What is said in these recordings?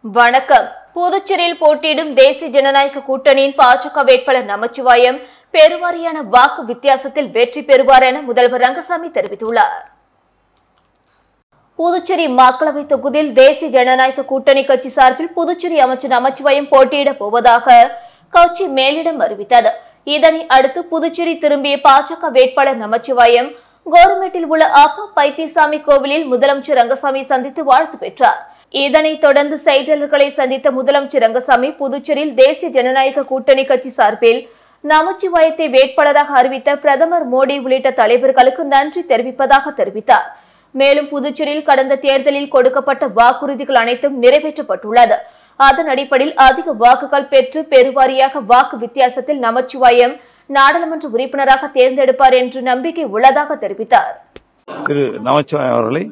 வணக்கம். புதுச்சேரியில் போட்டியிடும் தேசிய ஜனநாயக கூட்டணியின் பாஜக வேட்பாளர் நமச்சிவாயம் பெருவாரியான வாக்கு வித்தியாசத்தில் வெற்றி பெறுவார் என முதல்வர் ரங்கசாமி தெரிவித்துள்ளார். புதுச்சேரி மக்களவை தொகுதியில் தேசிய ஜனநாயக கூட்டணி கட்சி சார்பில் புதுச்சேரி அமைச்சர் நமச்சிவாயம் போட்டியிடப் போவதாக கட்சி மேலிடம் அறிவித்தது. இதனை அடுத்து புதுச்சேரி திரும்பிய பாஜக வேட்பாளர் நமச்சிவாயம் கோரமேட்டில் உள்ள அப்பா பைத்தியசாமி கோவிலில் முதலமைச்சர் ரங்கசாமி சந்தித்து வாழ்த்து பெற்றார். இதனைத் தொடர்ந்து செய்தியாளர்களை சந்தித்த முதலமைச்சர் ரங்கசாமி புதுச்சேரியில் தேசிய ஜனநாயக கூட்டணி கட்சி சார்பில் நமச்சிவாயத்தை வேட்பாளராக அறிவித்த பிரதமர் மோடி உள்ளிட்ட தலைவர்களுக்கு நன்றி தெரிவிப்பதாக தெரிவித்தார். மேலும் புதுச்சேரியில் கடந்த தேர்தலில் கொடுக்கப்பட்ட வாக்குறுதிகள் அனைத்தும் நிறைவேற்றப்பட்டுள்ளது. அதன் அடிப்படையில் அதிக வாக்குகள் பெற்று பெருவாரியாக வாக்கு வித்தியாசத்தில் நமச்சிவாயம் நாடாளுமன்ற உறுப்பினராக தேர்ந்தெடுப்பார் என்று நம்பிக்கை உள்ளதாக தெரிவித்தார். திரு நமச்சிவாயம் அவர்களை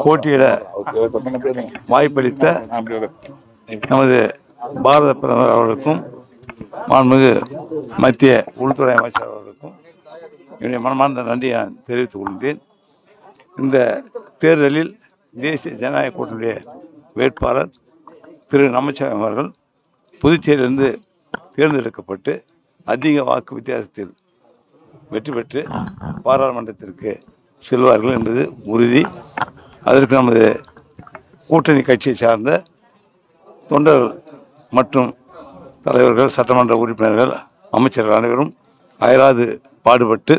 போட்டியிட வாய்ப்பளித்த நமது பாரத பிரதமர் அவர்களுக்கும் மாண்புமிகு மத்திய உள்துறை அமைச்சர் அவர்களுக்கும் என்னுடைய மனமார்ந்த நன்றியை நான் தெரிவித்துக் கொள்கிறேன். இந்த தேர்தலில் தேசிய ஜனநாயக கூட்டணியுடைய வேட்பாளர் திரு நமச்சிவாயம் அவர்கள் புதுச்சேரியிலிருந்து தேர்ந்தெடுக்கப்பட்டு அதிக வாக்கு வித்தியாசத்தில் வெற்றி பெற்று பாராளுமன்றத்திற்கு செல்வார்கள் என்பது உறுதி. அதற்கு நமது கூட்டணி கட்சியை சார்ந்த தொண்டர்கள் மற்றும் தலைவர்கள், சட்டமன்ற உறுப்பினர்கள், அமைச்சர்கள் அனைவரும் அயராது பாடுபட்டு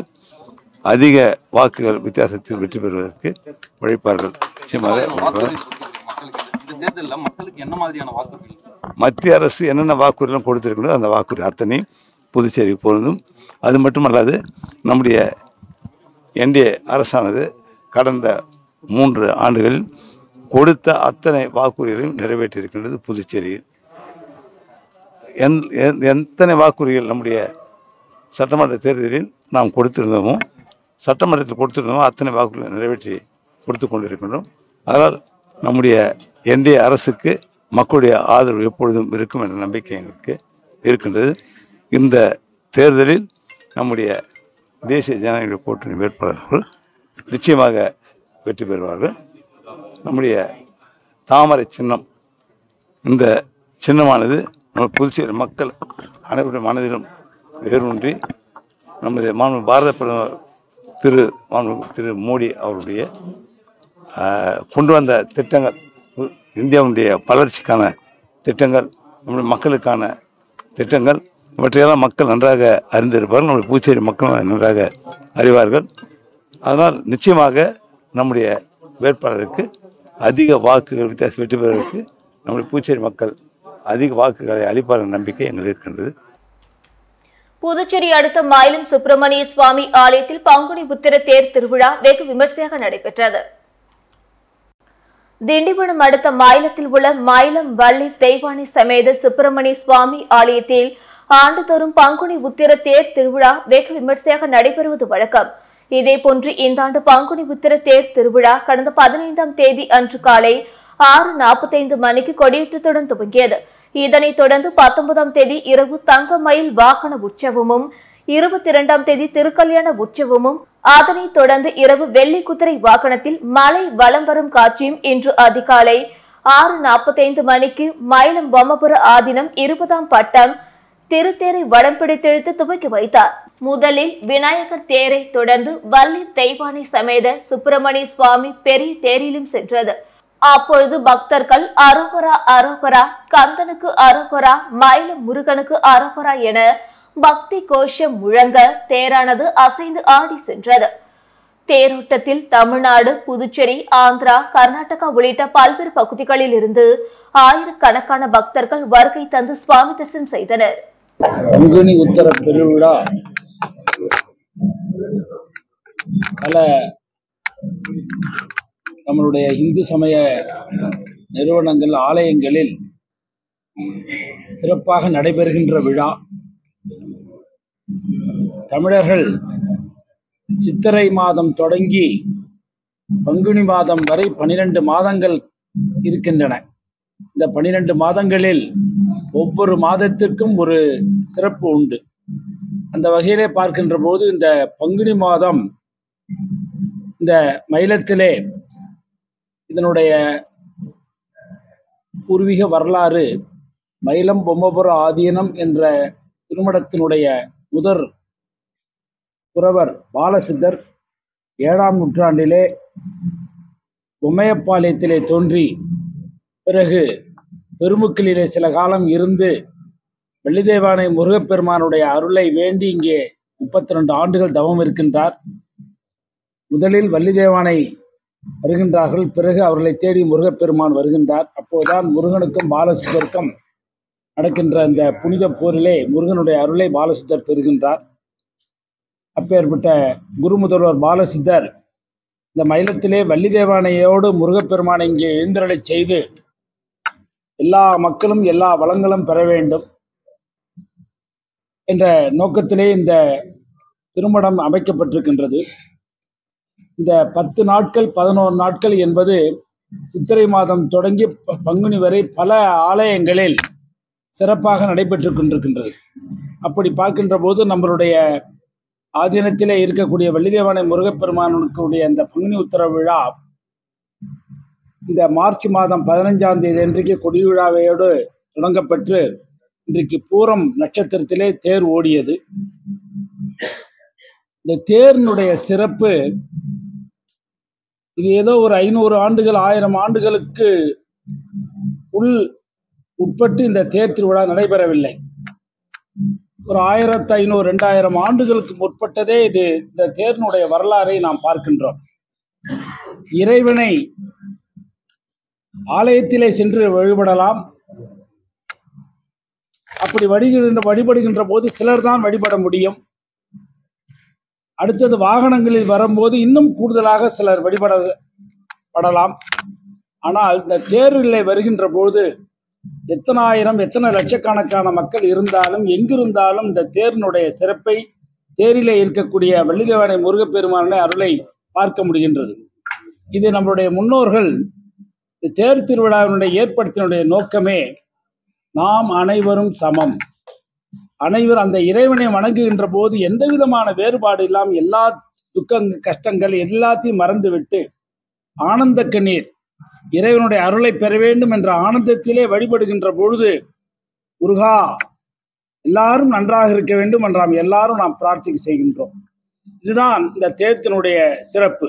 அதிக வாக்குகள் வித்தியாசத்தில் வெற்றி பெறுவதற்கு உழைப்பார்கள். மத்திய அரசு என்னென்ன வாக்குறுதிகளும் கொடுத்திருக்கிறதோ அந்த வாக்குறுதி அத்தனை புதுச்சேரிக்கு பொருந்தும். அது மட்டுமல்லாது நம்முடைய என்டிஏ அரசானது கடந்த 3 ஆண்டுகளில் கொடுத்த அத்தனை வாக்குறுதிகளையும் நிறைவேற்றியிருக்கின்றது. புதுச்சேரியில் எத்தனை வாக்குறுதிகள் நம்முடைய சட்டமன்ற தேர்தலில் நாம் கொடுத்திருந்தோமோ, சட்டமன்றத்தில் கொடுத்திருந்தோமோ அத்தனை வாக்குறுதிகளை நிறைவேற்றி கொடுத்து கொண்டிருக்கின்றோம். அதனால் நம்முடைய என்டிஏ அரசுக்கு மக்களுடைய ஆதரவு எப்பொழுதும் இருக்கும் என்ற நம்பிக்கை எங்களுக்கு இருக்கின்றது. இந்த தேர்தலில் நம்முடைய தேசிய ஜனநாயக கூட்டணி வேட்பாளர்கள் நிச்சயமாக வெற்றி பெறுவார்கள். நம்முடைய தாமரை சின்னம், இந்த சின்னமானது நம்ம புதுச்சேரி மக்கள் அனைவருடைய மனதிலும் வேரூன்றி நமது பாரத பிரதமர் திரு மோடி அவருடைய கொண்டு வந்த திட்டங்கள், இந்தியாவுடைய வளர்ச்சிக்கான திட்டங்கள், நம்முடைய மக்களுக்கான திட்டங்கள், இவற்றையெல்லாம் மக்கள் நன்றாக அறிந்திருப்பார்கள். நம்முடைய புதுச்சேரி மக்கள் நன்றாக அறிவார்கள். அதனால் நிச்சயமாக நம்முடைய வேட்பாளருக்கு அதிக வாக்குகள் வித்தியாசம் வெற்றி பெறுவதற்கு நம்முடைய புதுச்சேரி மக்கள் அதிக வாக்குகளை அளிப்பார்கள் நம்பிக்கை எங்களுக்கு இருக்கின்றது. புதுச்சேரி அடுத்த மயிலம் சுப்பிரமணிய சுவாமி ஆலயத்தில் பங்குனி உத்திர தேர் திருவிழா வெகு விமர்சையாக நடைபெற்றது. திண்டிவனம் அடுத்த மயிலத்தில் உள்ள மயிலம் வள்ளி தெய்வானை சமேத சுப்பிரமணிய சுவாமி ஆலயத்தில் ஆண்டுதோறும் பங்குனி உத்திர தேர் திருவிழா வெகு விமர்சையாக நடைபெறுவது வழக்கம். இதேபோன்று இந்த ஆண்டு பங்குனி உத்திர தேர் திருவிழா கடந்த 15ஆம் தேதி அன்று காலை 6:45 மணிக்கு கொடியேற்றத்துடன் துவங்கியது. இதனைத் தொடர்ந்து 19ஆம் தேதி இரவு தங்கமயில் வாகன உற்சவமும், 22ஆம் தேதி திருக்கல்யாண உற்சவமும், அதனைத் தொடர்ந்து இரவு வெள்ளி குதிரை வாகனத்தில் மலை வலம் வரும் காட்சியும் இன்று அதிகாலை 6:45 மணிக்கு மயிலம் பொம்மபுர ஆதீனம் 20ஆம் பட்டம் திருத்தேரை வடம் பிடித்தெழுத்து துவக்கி வைத்தார். முதலில் விநாயகர் தேரை தொடர்ந்து வள்ளி தெய்வானை சமேத சுப்பிரமணிய சுவாமி பெரிய தேரிலும் சென்றது. அப்பொழுது பக்தர்கள் அரோகரா அரோகரா, கந்தனுக்கு அரோகரா, மயிலம் முருகனுக்கு அரோகரா என பக்தி கோஷம் முழங்க தேரானது அசைந்து ஆடி சென்றது. தேரோட்டத்தில் தமிழ்நாடு, புதுச்சேரி, ஆந்திரா, கர்நாடகா உள்ளிட்ட பல்வேறு பகுதிகளில் இருந்து ஆயிரக்கணக்கான பக்தர்கள் வருகை தந்து சுவாமி தரிசனம் செய்தனர். பங்குனி உத்தர பெருவிழா பல நம்மளுடைய இந்து சமய நிறுவனங்கள், ஆலயங்களில் சிறப்பாக நடைபெறுகின்ற விழா. தமிழர்கள் சித்திரை மாதம் தொடங்கி பங்குனி மாதம் வரை 12 மாதங்கள் இருக்கின்றன. இந்த 12 மாதங்களில் ஒவ்வொரு மாதத்திற்கும் ஒரு சிறப்பு உண்டு. அந்த வகையிலே பார்க்கின்ற போது இந்த பங்குனி மாதம் இந்த மயிலத்திலே இதனுடைய பூர்வீக வரலாறு மயிலம் பொம்மபுர ஆதீனம் என்ற திருமடத்தினுடைய முதற் புரவர் பாலசித்தர் 7ஆம் நூற்றாண்டிலே பொம்மையப்பாளையத்திலே தோன்றி பிறகு பெருமுக்கிலே சில காலம் இருந்து வெள்ளிதேவானை முருகப்பெருமானுடைய அருளை வேண்டி இங்கே 32 ஆண்டுகள் தவம் இருக்கின்றார். முதலில் வள்ளிதேவானை வருகின்றார்கள், பிறகு அவர்களை தேடி முருகப்பெருமான் வருகின்றார். அப்போதுதான் முருகனுக்கும் பாலசித்தருக்கும் நடக்கின்ற இந்த புனித போரிலே முருகனுடைய அருளை பாலசித்தர் பெறுகின்றார். அப்பேற்பட்ட குரு முதல்வர் பாலசித்தர் இந்த மயிலத்திலே வள்ளிதேவானையோடு முருகப்பெருமானை இங்கே எழுந்தருளச் செய்து எல்லா மக்களும் எல்லா வளங்களும் பெற வேண்டும் என்ற நோக்கத்திலே இந்த திருமணம் அமைக்கப்பட்டிருக்கின்றது. இந்த 10 நாட்கள் 11 நாட்கள் என்பது சித்திரை மாதம் தொடங்கி பங்குனி வரை பல ஆலயங்களில் சிறப்பாக நடைபெற்று கொண்டிருக்கின்றது. அப்படி பார்க்கின்ற போது நம்மளுடைய ஆதீனத்திலே இருக்கக்கூடிய வள்ளிதேவானை முருகப்பெருமானுடைய அந்த பங்குனி உத்தர விழா இந்த மார்ச் மாதம் 15ஆம் தேதி அன்றைக்கு கொடி விழாவையோடு தொடங்கப்பட்டு இன்றைக்கு பூரம் நட்சத்திரத்திலே தேர் ஓடியது. இந்த தேரினுடைய சிறப்பு இது ஏதோ ஒரு 500 ஆண்டுகள் 1000 ஆண்டுகளுக்கு உட்பட்டு இந்த தேர் திருவிழா நடைபெறவில்லை. ஒரு 1500 2000 ஆண்டுகளுக்கு முற்பட்டதே இது இந்த தேரினுடைய வரலாறை நாம் பார்க்கின்றோம். இறைவனை ஆலயத்திலே சென்று வழிபடலாம். அப்படி வழிபடுகின்ற போது சிலர் தான் வழிபட முடியும். அடுத்தது வாகனங்களில் வரும்போது இன்னும் கூடுதலாக சிலர் வழிபடலாம். ஆனால் இந்த தேரிலே வருகின்ற போது எத்தனை லட்சக்கணக்கான மக்கள் இருந்தாலும் எங்கிருந்தாலும் இந்த தேரினுடைய சிறப்பை தேரிலே இருக்கக்கூடிய வள்ளிதேவானை முருகப்பெருமானுடைய அருளை பார்க்க முடிகின்றது. இது நம்மளுடைய முன்னோர்கள் தேர் திருவிழாவினுடைய ஏற்படுத்தினுடைய நோக்கமே நாம் அனைவரும் சமம். அனைவரும் அந்த இறைவனை வணங்குகின்ற போது எந்த விதமான வேறுபாடு இல்லாமல் எல்லா கஷ்டங்கள் எல்லாத்தையும் மறந்துவிட்டு ஆனந்த கண்ணீர் இறைவனுடைய அருளை பெற வேண்டும் என்ற ஆனந்தத்திலே வழிபடுகின்ற பொழுது முருகா எல்லாரும் நன்றாக இருக்க வேண்டும் என்றாம் எல்லாரும் நாம் பிரார்த்தனை செய்கின்றோம். இதுதான் இந்த தேர்த்தினுடைய சிறப்பு.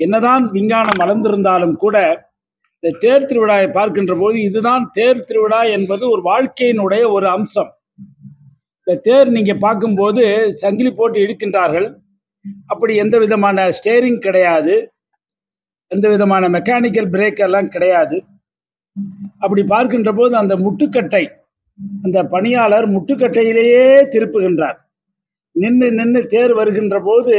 என்னதான் விஞ்ஞானம் வளர்ந்திருந்தாலும் கூட இந்த தேர் திருவிழாவை பார்க்கின்ற போது இதுதான் தேர் திருவிழா என்பது ஒரு வாழ்க்கையினுடைய ஒரு அம்சம். இந்த தேர் நீங்க பார்க்கும்போது சங்கிலி போட்டு இழுக்கின்றார்கள். அப்படி எந்த விதமான ஸ்டேரிங் கிடையாது, எந்த விதமான மெக்கானிக்கல் பிரேக் எல்லாம் கிடையாது. அப்படி பார்க்கின்ற போது அந்த முட்டுக்கட்டை அந்த பணியாளர் முட்டுக்கட்டையிலேயே திருப்புகின்றார். நின்று தேர் வருகின்ற போது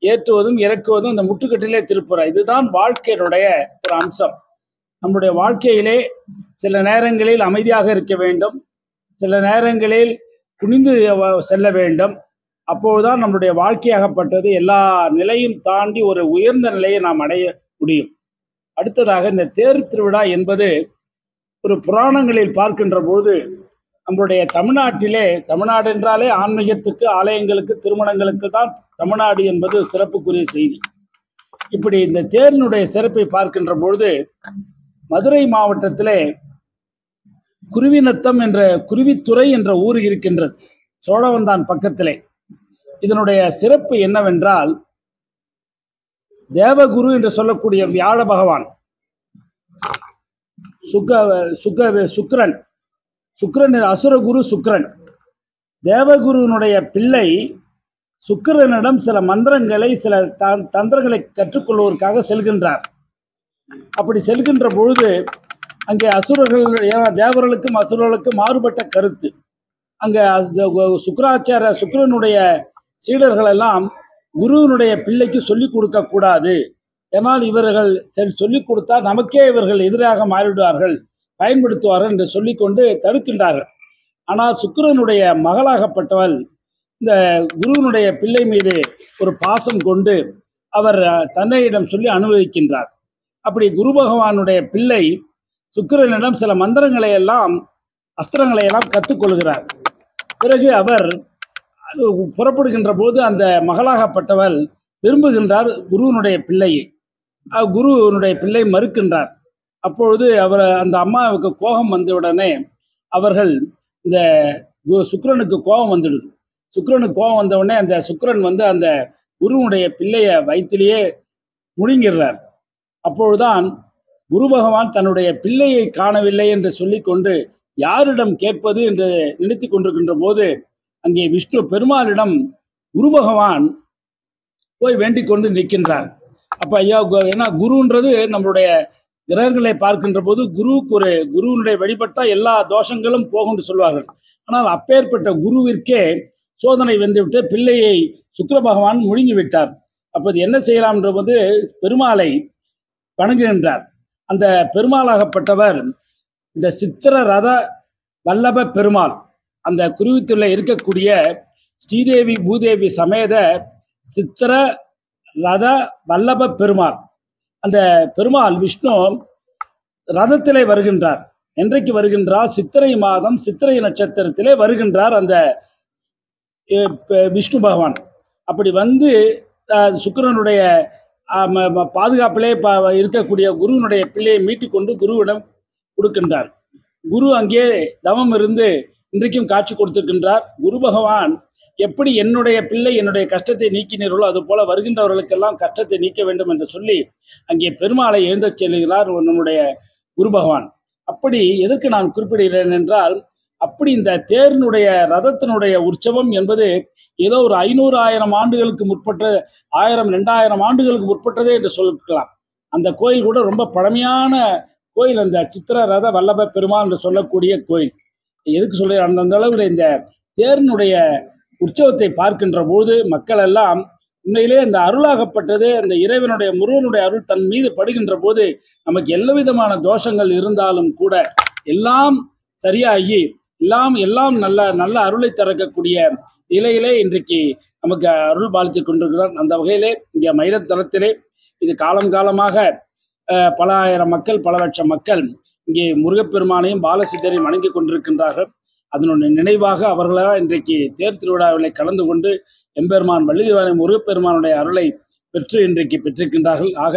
ஏற்றுவதும் இறக்குவதும் அந்த முட்டுக்கட்டையிலே திருப்புறார். இதுதான் வாழ்க்கையினுடைய ஒரு அம்சம். நம்முடைய வாழ்க்கையிலே சில நேரங்களில் அமைதியாக இருக்க வேண்டும், சில நேரங்களில் குனிந்து செல்ல வேண்டும். அப்போதுதான் நம்முடைய வாழ்க்கையாகப்பட்டது எல்லா நிலையும் தாண்டி ஒரு உயர்ந்த நிலையை நாம் அடைய முடியும். அடுத்ததாக இந்த தேர் திருவிழா என்பது ஒரு புராணங்களில் பார்க்கின்ற போது நம்முடைய தமிழ்நாட்டிலே, தமிழ்நாடு என்றாலே ஆன்மீகத்துக்கு ஆலயங்களுக்கு திருமணங்களுக்கு தான் தமிழ்நாடு என்பது சிறப்புக்குரிய செய்தி. இப்படி இந்த தேரினுடைய சிறப்பை பார்க்கின்ற பொழுது மதுரை மாவட்டத்திலே குருவிநத்தம் என்ற குருவித்துறை என்ற ஊர் இருக்கின்றது, சோழவந்தான் பக்கத்திலே. இதனுடைய சிறப்பு என்னவென்றால் தேவகுரு என்று சொல்லக்கூடிய வியாழ பகவான் சுக்கிரன் அசுரகுரு சுக்கிரன் தேவகுருனுடைய பிள்ளை சுக்கிரனிடம் சில மந்திரங்களை சில தந்திரங்களை கற்றுக்கொள்வதற்காக செல்கின்றார். அப்படி செல்கின்ற பொழுது அங்கே அசுரர்கள், தேவர்களுக்கும் அசுரர்களுக்கும் மாறுபட்ட கருத்து. அங்கே சுக்கிரனுடைய சீடர்கள் எல்லாம் குருவினுடைய பிள்ளைக்கு சொல்லிக் கொடுக்க கூடாது, ஏனால் இவர்கள் சொல்லிக் கொடுத்தால் நமக்கே இவர்கள் எதிராக மாறிவிடுவார்கள், பயன்படுத்துவார்கள் என்று சொல்லிக்கொண்டு தடுக்கின்றார்கள். ஆனால் சுக்கிரனுடைய மகளாகப்பட்டவள் இந்த குருவினுடைய பிள்ளை மீது ஒரு பாசம் கொண்டு அவர் தன்னையிடம் சொல்லி அனுமதிக்கின்றார். அப்படி குரு பகவானுடைய பிள்ளை சுக்கிரனிடம் சில மந்திரங்களை எல்லாம் அஸ்திரங்களை எல்லாம் கற்றுக்கொள்கிறார். பிறகு அவர் புறப்படுகின்ற போது அந்த மகளாகப்பட்டவள் விரும்புகின்றார் குருவினுடைய பிள்ளையை. குருவினுடைய பிள்ளை மறுக்கின்றார். அப்பொழுது அந்த அம்மாவுக்கு கோபம் வந்தவுடனே அவர்கள் இந்த சுக்கிரனுக்கு கோபம் வந்துடுது. சுக்கிரனுக்கு கோபம் வந்தவுடனே அந்த சுக்கிரன் அந்த குருவுடைய பிள்ளைய வயிற்றிலேயே முழுங்கிறார். அப்பொழுதுதான் குரு பகவான் தன்னுடைய பிள்ளையை காணவில்லை என்று சொல்லிக்கொண்டு யாரிடம் கேட்பது என்று நினைத்து கொண்டிருக்கின்ற போது அங்கே விஷ்ணு பெருமாளிடம் குரு பகவான் போய் வேண்டிக் கொண்டு நிற்கின்றார். அப்ப ஐயா, ஏன்னா குருன்றது நம்மளுடைய கிரகங்களை பார்க்கின்ற போது குருவினுடைய வழிபட்டா எல்லா தோஷங்களும் போகும் சொல்வார்கள். ஆனால் அப்பேற்பட்ட குருவிற்கே சோதனை வந்துவிட்டு பிள்ளையை சுக்கிர பகவான் முழுங்கி விட்டார். அப்போது என்ன செய்யலாம் என்ற போது பெருமாளை வணங்குகின்றார். அந்த பெருமாளாகப்பட்டவர் இந்த சித்திர ரத வல்லப பெருமாள், அந்த குருவித்துள்ள இருக்கக்கூடிய ஸ்ரீதேவி பூதேவி சமேத சித்திர ரத வல்லப பெருமாள். அந்த பெருமாள் விஷ்ணு ரதத்திலே வருகின்றார். என்றைக்கு வருகின்றார்? சித்திரை மாதம் சித்திரை நட்சத்திரத்திலே வருகின்றார் அந்த விஷ்ணு பகவான். அப்படி சுக்கிரனுடைய பாதுகாப்பிலே இருக்கக்கூடிய குருவினுடைய பிள்ளையை மீட்டு கொண்டு குருவிடம் கொடுக்கின்றார். குரு அங்கே தவம் இருந்து இன்றைக்கும் காட்சி கொடுத்திருக்கின்றார். குரு பகவான் எப்படி என்னுடைய பிள்ளை என்னுடைய கஷ்டத்தை நீக்கினீர்களோ அது போல வருகின்றவர்களுக்கெல்லாம் கஷ்டத்தை நீக்க வேண்டும் என்று சொல்லி அங்கே பெருமாளை எழுந்தச் செல்கிறார் நம்முடைய குரு பகவான். அப்படி எதற்கு நான் குறிப்பிடுகிறேன் என்றால், அப்படி இந்த தேரினுடைய ரதத்தினுடைய உற்சவம் என்பது ஏதோ ஒரு 500,000 ஆண்டுகளுக்கு முற்பட்ட 1000-2000 ஆண்டுகளுக்கு முற்பட்டதே என்று சொல்லலாம். அந்த கோயில் கூட ரொம்ப பழமையான கோயில், அந்த சித்திர ரத வல்லப பெருமாள் என்று சொல்லக்கூடிய கோயில். எதுக்கு சொல்றேன், அந்த அளவில் இந்த தேரினுடைய உற்சவத்தை பார்க்கின்ற போது மக்கள் எல்லாம் உண்மையிலே அந்த அருளாகப்பட்டது, அந்த இறைவனுடைய முருகனுடைய அருள் தன் மீது படுகின்ற போது நமக்கு எல்லா விதமான தோஷங்கள் இருந்தாலும் கூட எல்லாம் சரியாகி எல்லாம் நல்ல நல்ல அருளை தரக்கூடிய நிலையிலே இன்றைக்கு நமக்கு அருள் பாலித்து கொண்டிருக்கிறார். அந்த வகையிலே இங்கே மயிலத்தலத்திலே இது காலமாக பல ஆயிரம் மக்கள், பல லட்சம் மக்கள் இங்கே முருகப்பெருமானையும் பாலசித்தரையும் வணங்கி கொண்டிருக்கின்றார்கள். அதனுடைய நினைவாக அவர்களால் இன்றைக்கு தேர் திருவிழாவிலே கலந்து கொண்டு எம்பெருமான் வள்ளிதேவனை முருகப்பெருமானுடைய அருளை பெற்று இன்றைக்கு பெற்றிருக்கின்றார்கள். ஆக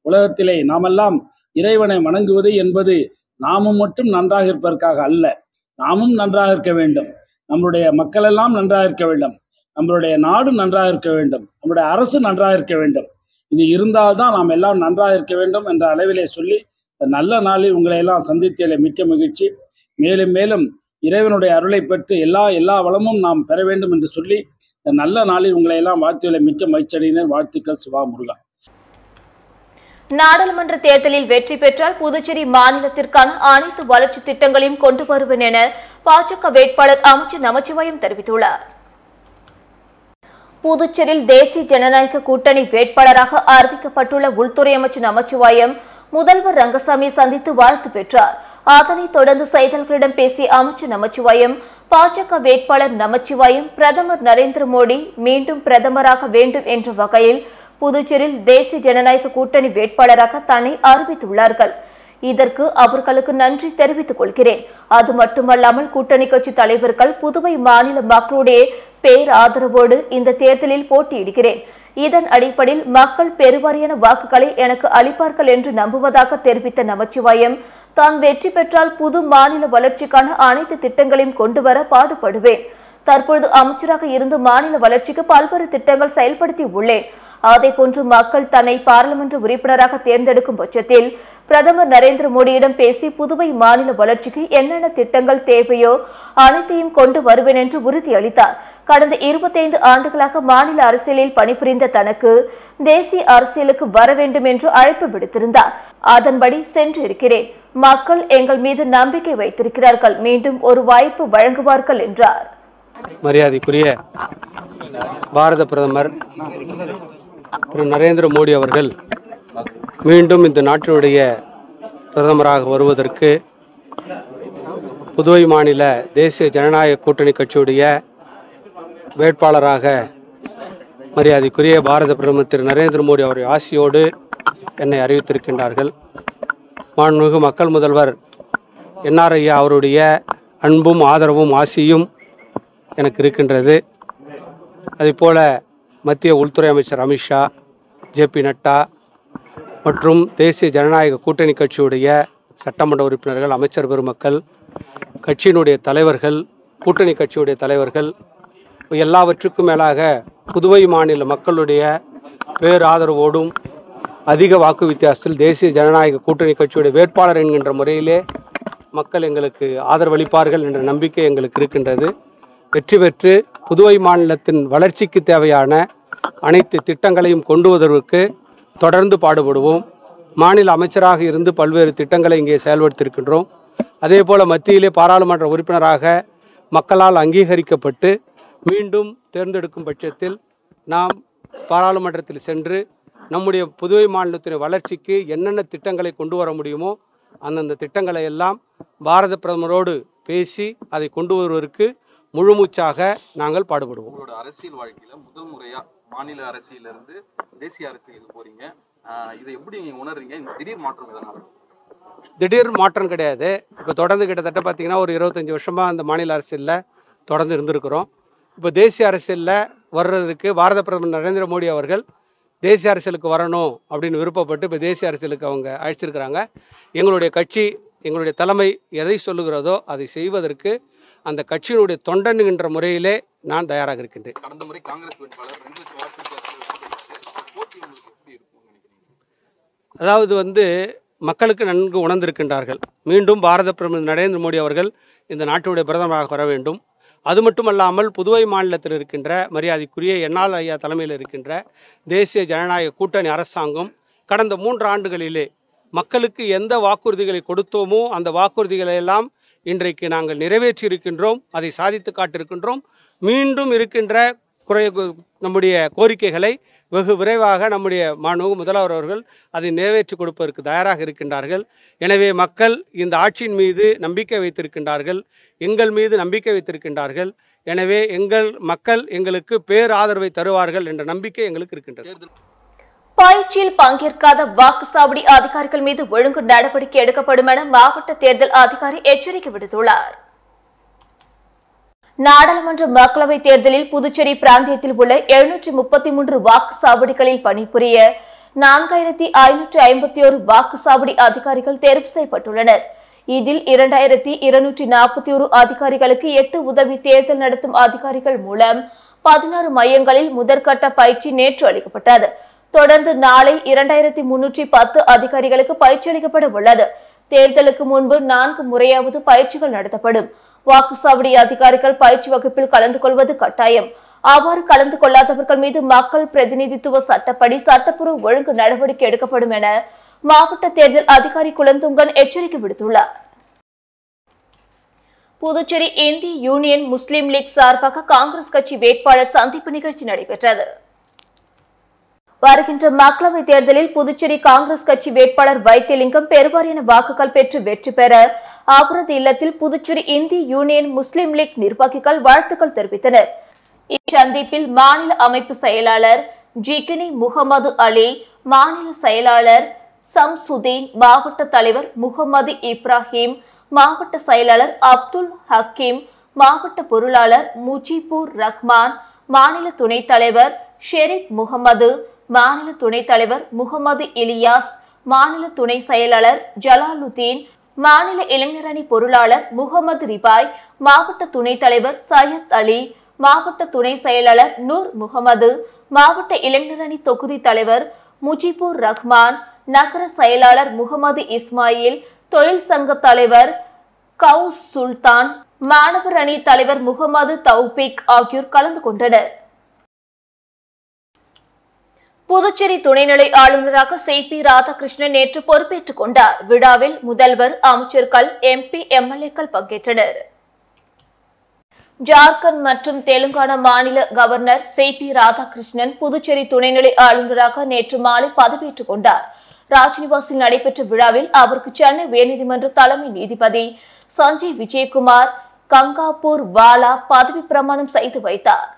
உலகத்திலே நாமெல்லாம் இறைவனை வணங்குவது என்பது நாமும் மட்டும் நன்றாக இருப்பதற்காக அல்ல, நாமும் நன்றாக இருக்க வேண்டும், நம்முடைய மக்கள் எல்லாம் நன்றாக இருக்க வேண்டும், நம்மளுடைய நாடு நன்றாக இருக்க வேண்டும், நம்முடைய அரசு நன்றாக இருக்க வேண்டும். இது இருந்தால்தான் நாம் எல்லாம் நன்றாக இருக்க வேண்டும் என்ற அளவிலே சொல்லி நல்ல நாளில் உங்களை எல்லாம் சந்தித்ததிலே மிக்க மகிழ்ச்சி. மேலும் மேலும் இறைவனுடைய அருளை பெற்று எல்லா வளமும் நாம் பெற வேண்டும் என்று சொல்லி நல்ல நாளில் உங்களை எல்லாம் வாழ்த்துவதிலே மிக்க மகிழ்ச்சியடைந்தேன். வாழ்த்துக்கள். சிவா முருகா. நாடாளுமன்ற தேர்தலில் வெற்றி பெற்றால் புதுச்சேரி மாநிலத்திற்கான அனைத்து வளர்ச்சி திட்டங்களையும் கொண்டு வருவேன் என பாஜக வேட்பாளர் அமைச்சர் நமச்சிவாயம் தெரிவித்துள்ளார். புதுச்சேரியில் தேசிய ஜனநாயக கூட்டணி வேட்பாளராக அறிவிக்கப்பட்டுள்ள உள்துறை அமைச்சர் நமச்சிவாயம் முதல்வர் ரங்கசாமி சந்தித்து வாழ்த்து பெற்றார். அதனைத் தொடர்ந்து செய்தியாளர்களிடம் பேசிய அமைச்சர் நமச்சிவாயம், பாஜக வேட்பாளர் நமச்சிவாயம் பிரதமர் நரேந்திர மோடி மீண்டும் பிரதமராக வேண்டும் என்ற வகையில் புதுச்சேரியில் தேசிய ஜனநாயக கூட்டணி வேட்பாளராக தன்னை அறிவித்துள்ளார்கள். இதற்கு அவர்களுக்கு நன்றி தெரிவித்துக் கொள்கிறேன். அது மட்டுமல்லாமல் கூட்டணி கட்சி தலைவர்கள் புதுவை மாநில மக்களுடைய பேராதரவோடு இந்த தேர்தலில் போட்டியிடுகிறேன். இதன் அடிப்படையில் மக்கள் பெருவாரியான வாக்குகளை எனக்கு அளிப்பார்கள் என்று நம்புவதாக தெரிவித்த நமச்சிவாயம், தான் வெற்றி பெற்றால் புது மாநில வளர்ச்சிக்கான அனைத்து திட்டங்களையும் கொண்டுவர பாடுபடுவேன். தற்பொழுது அமைச்சராக இருந்து மாநில வளர்ச்சிக்கு பல்வேறு திட்டங்கள் செயல்படுத்தி உள்ளேன். அதேபோன்று மக்கள் தன்னை பாராளுமன்ற உறுப்பினராக தேர்ந்தெடுக்கும் பட்சத்தில் பிரதமர் நரேந்திர மோடியிடம் பேசி புதுவை மாநில வளர்ச்சிக்கு என்னென்ன திட்டங்கள் தேவையோ அனைத்தையும் கொண்டு வருவேன் என்று உறுதியளித்தார். கடந்த 25 ஆண்டுகளாக மாநில அரசியலில் பணிபுரிந்த தனக்கு தேசிய அரசியலுக்கு வர வேண்டும் என்று அழைப்பு விடுத்திருந்தார். அதன்படி சென்றிருக்கிறேன். மக்கள் எங்கள் மீது நம்பிக்கை வைத்திருக்கிறார்கள். மீண்டும் ஒரு வாய்ப்பு வழங்குவார்கள் என்றார். மரியாதைக்குரிய பாரத பிரதமர் திரு நரேந்திர மோடி அவர்கள் மீண்டும் இந்த நாட்டினுடைய பிரதமராக வருவதற்கு புதுவை மாநில தேசிய ஜனநாயக கூட்டணி கட்சியுடைய வேட்பாளராக மரியாதைக்குரிய பாரத பிரதமர் திரு நரேந்திர மோடி அவருடைய ஆசியோடு என்னை அறிவித்திருக்கின்றார்கள். மாண்புமிகு மக்கள் முதல்வர் என்ஆர் ஐயா அவருடைய அன்பும் ஆதரவும் ஆசியும் எனக்கு இருக்கின்றது. அதேபோல மத்திய உள்துறை அமைச்சர் அமித்ஷா, ஜே.பி. நட்டா மற்றும் தேசிய ஜனநாயக கூட்டணி கட்சியுடைய சட்டமன்ற உறுப்பினர்கள், அமைச்சர் பெருமக்கள், கட்சியினுடைய தலைவர்கள், கூட்டணி கட்சியுடைய தலைவர்கள், எல்லாவற்றுக்கும் மேலாக புதுவை மாநில மக்களுடைய பேராதரவோடும் அதிக வாக்கு வித்தியாசத்தில் தேசிய ஜனநாயக கூட்டணி கட்சியுடைய வேட்பாளர் என்கின்ற முறையிலே மக்கள் எங்களுக்கு ஆதரவளிப்பார்கள் என்ற நம்பிக்கை எங்களுக்கு இருக்கின்றது. வெற்றி பெற்று புதுவை மாநிலத்தின் வளர்ச்சிக்கு தேவையான அனைத்து திட்டங்களையும் கொண்டு வருவதற்கு தொடர்ந்து பாடுபடுவோம். மாநில அமைச்சராக இருந்து பல்வேறு திட்டங்களை இங்கே செயல்படுத்தியிருக்கின்றோம். அதே போல் மத்தியிலே பாராளுமன்ற உறுப்பினராக மக்களால் அங்கீகரிக்கப்பட்டு மீண்டும் தேர்ந்தெடுக்கும் பட்சத்தில் நாம் பாராளுமன்றத்தில் சென்று நம்முடைய புதுவை மாநிலத்தின் வளர்ச்சிக்கு என்னென்ன திட்டங்களை கொண்டு வர முடியுமோ அந்தந்த திட்டங்களை எல்லாம் பாரத பிரதமரோடு பேசி அதை கொண்டு வருவதற்கு முழுமூச்சாக நாங்கள் பாடுபடுவோம். உங்களோட அரசியல் வாழ்க்கையில் முதல் முறையாக மாநில அரசியலிருந்து தேசிய அரசியலுக்கு போகிறீங்க. இதை எப்படி நீங்கள் உணர்றீங்க? இந்த திடீர் மாற்றம் எதனால்? திடீர் மாற்றம் கிடையாது. இப்போ தொடர்ந்து கிட்டத்தட்ட பார்த்திங்கன்னா ஒரு 25 வருஷமாக அந்த மாநில அரசியலில் தொடர்ந்து இருந்திருக்கிறோம். இப்போ தேசிய அரசியலில் வர்றதுக்கு பாரத பிரதமர் நரேந்திர மோடி அவர்கள் தேசிய அரசியலுக்கு வரணும் அப்படின்னு விருப்பப்பட்டு இப்போ தேசிய அரசியலுக்கு அவங்க அழைச்சிருக்கிறாங்க. எங்களுடைய கட்சி, எங்களுடைய தலைமை எதை சொல்லுகிறதோ அதை செய்வதற்கு அந்த கட்சியினுடைய தொண்டனுங்கிற முறையிலே நான் தயாராக இருக்கின்றேன். கடந்த முறை காங்கிரஸ் வேட்பாளர் 2 லட்சம் வாக்கு போட்டி உங்களுக்கு எப்படி இருக்கும்னு நினைக்கிறீங்க? அதாவது மக்களுக்கு நன்கு உணர்ந்திருக்கின்றார்கள். மீண்டும் பாரத பிரதமர் நரேந்திர மோடி அவர்கள் இந்த நாட்டுடைய பிரதமராக வர வேண்டும். அது மட்டுமல்லாமல் புதுவை மாநிலத்தில் இருக்கின்ற மரியாதைக்குரிய என்ஆர் ஐயா தலைமையில் இருக்கின்ற தேசிய ஜனநாயக கூட்டணி அரசாங்கம் கடந்த 3 ஆண்டுகளிலே மக்களுக்கு எந்த வாக்குறுதிகளை கொடுத்தோமோ அந்த வாக்குறுதிகளை எல்லாம் இன்றைக்கு நாங்கள் நிறைவேற்றி இருக்கின்றோம். அதை சாதித்து காட்டியிருக்கின்றோம். மீண்டும் இருக்கின்ற நம்முடைய கோரிக்கைகளை வெகு விரைவாக நம்முடைய மாண்புமிகு முதல்வர் அவர்கள் அதை நிறைவேற்றி கொடுப்பதற்கு தயாராக இருக்கின்றார்கள். எனவே மக்கள் இந்த ஆட்சியின் மீது நம்பிக்கை வைத்திருக்கின்றார்கள், எங்கள் மீது நம்பிக்கை வைத்திருக்கின்றார்கள். எனவே எங்கள் மக்கள் எங்களுக்கு பேராதரவை தருவார்கள் என்ற நம்பிக்கை எங்களுக்கு இருக்கின்றது. பயிற்சியில் பங்கேற்காத வாக்குச்சாவடி அதிகாரிகள் மீது ஒழுங்கு நடவடிக்கை எடுக்கப்படும் என மாவட்ட தேர்தல் அதிகாரி எச்சரிக்கை விடுத்துள்ளார். நாடாளுமன்ற மக்களவைத் தேர்தலில் புதுச்சேரி பிராந்தியத்தில் உள்ள 733 வாக்குச்சாவடிகளில் பணிபுரிய 4551 வாக்குச்சாவடி அதிகாரிகள் தேர்வு செய்யப்பட்டுள்ளனர். இதில் 2241 அதிகாரிகளுக்கு 8 உதவி தேர்தல் நடத்தும் அதிகாரிகள் மூலம் 16 மையங்களில் முதற்கட்ட பயிற்சி நேற்று அளிக்கப்பட்டது. தொடர்ந்து நாளை 2310 அதிகாரிகளுக்கு பயிற்சி அளிக்கப்பட உள்ளது. தேர்தலுக்கு முன்பு 4 முறையாவது பயிற்சிகள் நடத்தப்படும். வாக்குச்சாவடி அதிகாரிகள் பயிற்சி வகுப்பில் கலந்து கொள்வது கட்டாயம். அவ்வாறு கலந்து கொள்ளாதவர்கள் மீது மக்கள் பிரதிநிதித்துவ சட்டப்படி சட்டப்பூர்வ ஒழுங்கு நடவடிக்கை எடுக்கப்படும் என மாவட்ட தேர்தல் அதிகாரி குலந்துங்கன் எச்சரிக்கை விடுத்துள்ளார். புதுச்சேரி இந்திய யூனியன் முஸ்லீம் லீக் சார்பாக காங்கிரஸ் கட்சி வேட்பாளர் சந்திப்பு நிகழ்ச்சி நடைபெற்றது. வருகின்ற மக்களவைத் தேர்தலில் புதுச்சேரி காங்கிரஸ் கட்சி வேட்பாளர் வைத்தியலிங்கம் பெருவாரியான வாக்குகள் பெற்று வெற்றி பெற அவரது இல்லத்தில் புதுச்சேரி இந்திய யூனியன் முஸ்லீம் லீக் நிர்வாகிகள் வாழ்த்துக்கள் தெரிவித்தனர். இச்சந்திப்பில் மாநில அமைப்பு செயலாளர் ஜிகினி முகமது அலி, மாநில செயலாளர் சம்சுதீன், மாவட்ட தலைவர் முகமது இப்ராஹிம், மாவட்ட செயலாளர் அப்துல் ஹக்கீம், மாவட்ட பொருளாளர் முஜிபுர் ரஹ்மான், மாநில துணைத் தலைவர் ஷெரீப் முகமது, மாநில துணைத் தலைவர் முகமது இலியாஸ், மாநில துணை செயலாளர் ஜலாலுதீன், மாநில இளைஞரணி பொருளாளர் முகமது ரிபாய், மாவட்ட துணைத் தலைவர் சையத் அலி, மாவட்ட துணை செயலாளர் நூர் முகமது, மாவட்ட இளைஞரணி தொகுதி தலைவர் முஜிபுர் ரஹ்மான், நகர செயலாளர் முகமது இஸ்மாயில், தொழில் சங்க தலைவர் கவுஸ் சுல்தான், மாணவர் அணி தலைவர் முகமது தௌபிக் ஆகியோர் கலந்து கொண்டனர். புதுச்சேரி துணைநிலை ஆளுநராக சி.பி. ராதாகிருஷ்ணன் நேற்று பொறுப்பேற்றுக் கொண்டார். விழாவில் முதல்வர், அமைச்சர்கள், எம்பி, எம்எல்ஏக்கள் பங்கேற்றனர். ஜார்க்கண்ட் மற்றும் தெலுங்கானா மாநில கவர்னர் சி.பி. ராதாகிருஷ்ணன் புதுச்சேரி துணைநிலை ஆளுநராக நேற்று மாலை பதவியேற்றுக் கொண்டார். ராஜ்நிவாசில் நடைபெற்ற விழாவில் அவருக்கு சென்னை உயர்நீதிமன்ற தலைமை நீதிபதி சஞ்சய் விஜயகுமார் கங்காபூர் வாலா பதவி பிரமாணம் செய்து வைத்தார்.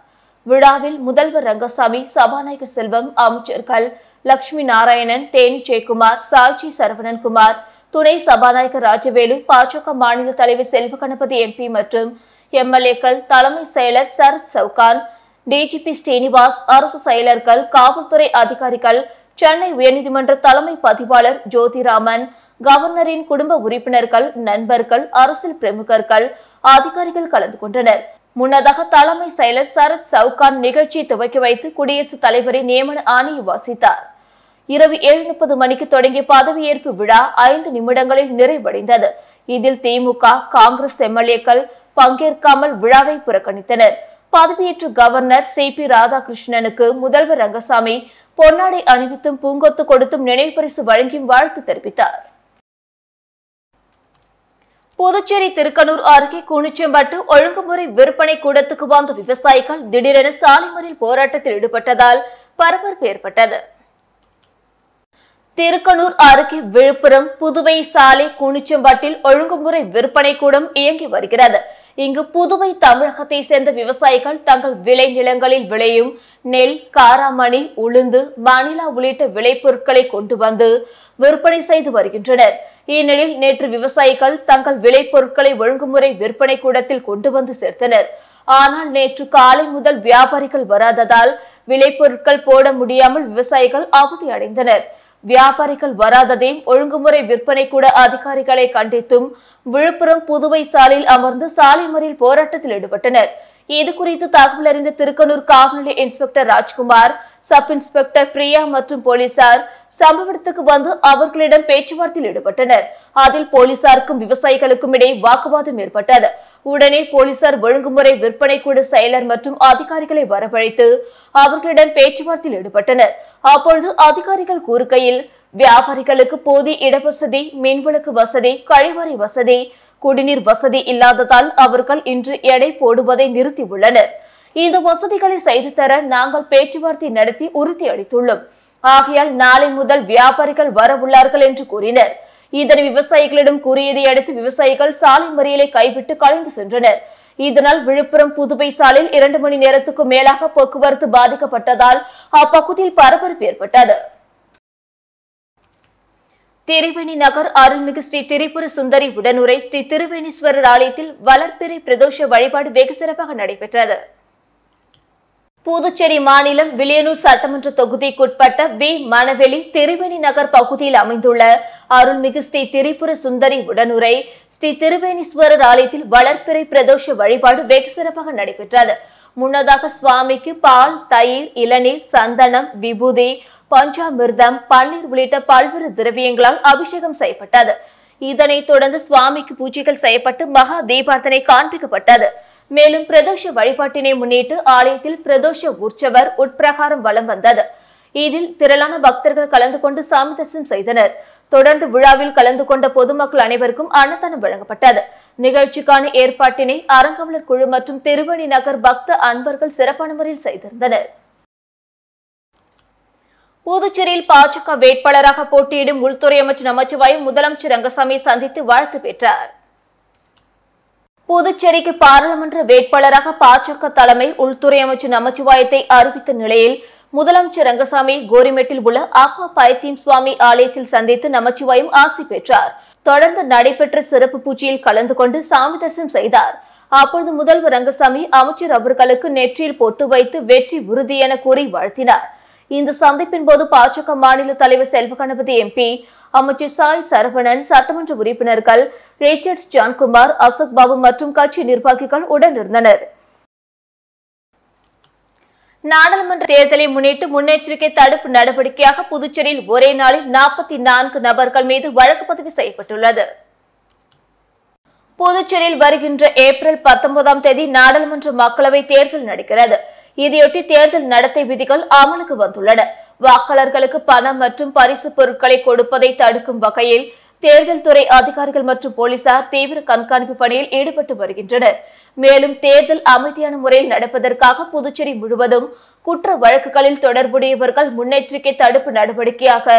விழாவில் முதல்வர் ரங்கசாமி, சபாநாயகர் செல்வம், அமைச்சர்கள் லட்சுமி நாராயணன், தேனி ஜெயக்குமார், சாய்ஜி சரவணன்குமார், துணை சபாநாயகர் ராஜவேலு, பாஜக மாநில தலைவர் செல்வ கணபதி எம்பி மற்றும் எம்எல்ஏக்கள், தலைமை செயலர் சரத் சவுகான், டிஜிபி ஸ்ரீனிவாஸ், அரசு செயலர்கள், காவல்துறை அதிகாரிகள், சென்னை உயர்நீதிமன்ற தலைமை பதிவாளர் ஜோதிராமன், கவர்னரின் குடும்ப உறுப்பினர்கள், நண்பர்கள், அரசியல் பிரமுகர்கள், அதிகாரிகள் கலந்து கொண்டனர். முன்னதாக தலைமை செயலர் சரத் சவுகான் நிகழ்ச்சியை துவக்கி வைத்து குடியரசுத் தலைவரின் நியமன ஆணையை வாசித்தார். இரவு 7:30 மணிக்கு தொடங்கிய பதவியேற்பு விழா 5 நிமிடங்களில் நிறைவடைந்தது. இதில் திமுக, காங்கிரஸ் எம்எல்ஏக்கள் பங்கேற்காமல் விழாவை புறக்கணித்தனர். பதவியேற்ற கவர்னர் CP ராதாகிருஷ்ணனுக்கு முதல்வர் ரங்கசாமி பொன்னாடை அணிவித்தும் பூங்கொத்து கொடுத்தும் நினைவு பரிசு வழங்கியும் வாழ்த்து தெரிவித்தார். புதுச்சேரி திருக்கனூர் அருகே குனிச்சம்பட்டு ஒழுங்குமுறை விற்பனை கூடத்துக்கு வந்த விவசாயிகள் திடீரென சாலை மறியல் போராட்டத்தில் ஈடுபட்டதால் பரபரப்பு ஏற்பட்டது. திருக்கனூர் அருகே விழுப்புரம் புதுவை சாலை குனிச்சம்பட்டில் ஒழுங்குமுறை விற்பனை கூடம் இயங்கி வருகிறது. இங்கு புதுவை தமிழகத்தை சேர்ந்த விவசாயிகள் தங்கள் விளை நிலங்களில் விளையும் நெல், காராமணி, உளுந்து, மணிலா உள்ளிட்ட விளைபொருட்களை கொண்டு வந்து விற்பனை செய்து வருகின்றனர். இந்நிலையில் நேற்று விவசாயிகள் தங்கள் விளைபொருட்களை ஒழுங்குமுறை விற்பனை கூடத்தில் கொண்டு வந்து சேர்த்தனர். ஆனால் நேற்று காலை முதல் வியாபாரிகள் வராததால் விளைபொருட்கள் போட முடியாமல் விவசாயிகள் அவதி அடைந்தனர். வியாபாரிகள் வராததையும் ஒழுங்குமுறை விற்பனை கூட அதிகாரிகளை கண்டித்தும் விழுப்புரம் புதுவை சாலையில் அமர்ந்து சாலை மறியல் போராட்டத்தில் ஈடுபட்டனர். இதுகுறித்து தகவல் அறிந்த திருக்கனூர் காவல்நிலைய inspector Rajkumar, sub inspector Priya மற்றும் போலீசார் சம்பவ இடத்துக்கு வந்து அவர்களிடம் பேச்சுவார்த்தையில் ஈடுபட்டனர். அதில் போலீசாருக்கும் விவசாயிகளுக்கும் இடையே வாக்குவாதம் ஏற்பட்டது. உடனே போலீசார் ஒழுங்குமுறை விற்பனை கூட செயலர் மற்றும் அதிகாரிகளை வரவழைத்து அவர்களிடம் பேச்சுவார்த்தையில் ஈடுபட்டனர். அப்பொழுது அதிகாரிகள் கூறுகையில், வியாபாரிகளுக்கு போதிய இடவசதி, மின்விளக்கு வசதி, கழிவறை வசதி, குடிநீர் வசதி இல்லாததால் அவர்கள் இன்று எடை போடுவதை நிறுத்தியுள்ளனர். இந்த வசதிகளை செய்து தர நாங்கள் பேச்சுவார்த்தை நடத்தி உறுதி அளித்துள்ளோம். ஆகையால் நாளை முதல் வியாபாரிகள் வர உள்ளார்கள் என்று கூறினர். இதனை விவசாயிகளிடம் கூறியதை அடுத்து விவசாயிகள் சாலை மறியலை கைவிட்டு கலைந்து சென்றனர். இதனால் விழுப்புரம் புதுவை சாலையில் 2 மணி நேரத்துக்கு மேலாக போக்குவரத்து பாதிக்கப்பட்டதால் அப்பகுதியில் பரபரப்பு ஏற்பட்டது. திருவேணி நகர் அருள்மிகு ஸ்ரீ திரிபுர சுந்தரி உடனுரை ஸ்ரீ திருவேணீஸ்வரர் ஆலயத்தில் வளர்பிறை பிரதோஷ வழிபாடு வெகு சிறப்பாக நடைபெற்றது. புதுச்சேரி மாநிலம் வில்லியனூர் சட்டமன்ற தொகுதிக்குட்பட்ட வி மணவெளி திருவேணி நகர் பகுதியில் அமைந்துள்ள அருள்மிகு ஸ்ரீ திரிபுர சுந்தரி உடனுரை ஸ்ரீ திருவேணீஸ்வரர் ஆலயத்தில் வளர்பிறை பிரதோஷ வழிபாடு வெகு சிறப்பாக நடைபெற்றது. முன்னதாக சுவாமிக்கு பால், தயிர், இளநீர், சந்தனம், விபூதி, பஞ்சாமிர்தம், பன்னீர் உள்ளிட்ட பல்வேறு திரவியங்களால் அபிஷேகம் செய்யப்பட்டது. இதனைத் தொடர்ந்து சுவாமிக்கு பூஜைகள் செய்யப்பட்டு மகா தீபார்த்தனை காண்பிக்கப்பட்டது. மேலும் பிரதோஷ வழிபாட்டினை முன்னிட்டு ஆலயத்தில் பிரதோஷ உற்சவர் உட்பிரகாரம் வலம் வந்தது. இதில் திரளான பக்தர்கள் கலந்து கொண்டு சாமி தரிசனம் செய்தனர். தொடர்ந்து விழாவில் கலந்து கொண்ட பொதுமக்கள் அனைவருக்கும் அன்னதானம் வழங்கப்பட்டது. நிகழ்ச்சிக்கான ஏற்பாட்டினை அரங்காவலர் குழு மற்றும் திருவேணி நகர் பக்த அன்பர்கள் சிறப்பான முறையில் செய்திருந்தனர். புதுச்சேரியில் பாஜக வேட்பாளராக போட்டியிடும் உள்துறை அமைச்சர் நமச்சிவாயம் முதலமைச்சர் ரங்கசாமி சந்தித்து வாழ்த்து பெற்றார். புதுச்சேரிக்கு பாராளுமன்ற வேட்பாளராக பாஜக தலைமை உள்துறை அமைச்சர் நமச்சிவாயத்தை அறிவித்த நிலையில் முதலமைச்சர் ரங்கசாமி கோரிமேட்டில் உள்ள அப்பா பைத்தியம் சுவாமி ஆலயத்தில் சந்தித்து நமச்சிவாயம் ஆசி பெற்றார். தொடர்ந்து நடைபெற்ற சிறப்பு பூஜையில் கலந்து கொண்டு சாமி தரிசனம் செய்தார். அப்பொழுது முதல்வர் ரங்கசாமி அமைச்சர் அவர்களுக்கு நெற்றியில் பொட்டு வைத்து வெற்றி உறுதி என கூறி வாழ்த்தினார். இந்த சந்திப்பின் போது பாஜக மாநில தலைவர் செல்வகணபதி MP, அமைச்சர் சாய் சரவணன், சட்டமன்ற உறுப்பினர்கள் ரிச்சர்ட்ஸ் ஜான்குமார், அசோக் பாபு மற்றும் கட்சி நிர்வாகிகள் உடன் இருந்தனர். நாடாளுமன்ற தேர்தலை முன்னிட்டு முன்னெச்சரிக்கை தடுப்பு நடவடிக்கையாக புதுச்சேரியில் ஒரே நாளில் 44 நபர்கள் மீது வழக்கு பதிவு செய்யப்பட்டுள்ளது. புதுச்சேரியில் வருகின்ற ஏப்ரல் 19ஆம் தேதி நாடாளுமன்ற மக்களவை தேர்தல் நடக்கிறது. இதையொட்டி தேர்தல் நடத்தை விதிகள் அமலுக்கு வந்துள்ளன. வாக்காளர்களுக்கு பணம் மற்றும் பரிசு பொருட்களை கொடுப்பதை தடுக்கும் வகையில் தேர்தல் துறை அதிகாரிகள் மற்றும் போலீசார் தீவிர கண்காணிப்பு பணியில் ஈடுபட்டு வருகின்றனர். மேலும் தேர்தல் அமைதியான முறையில் நடப்பதற்காக புதுச்சேரி முழுவதும் குற்ற வழக்குகளில் தொடர்புடையவர்கள் முன்னெச்சரிக்கை தடுப்பு நடவடிக்கையாக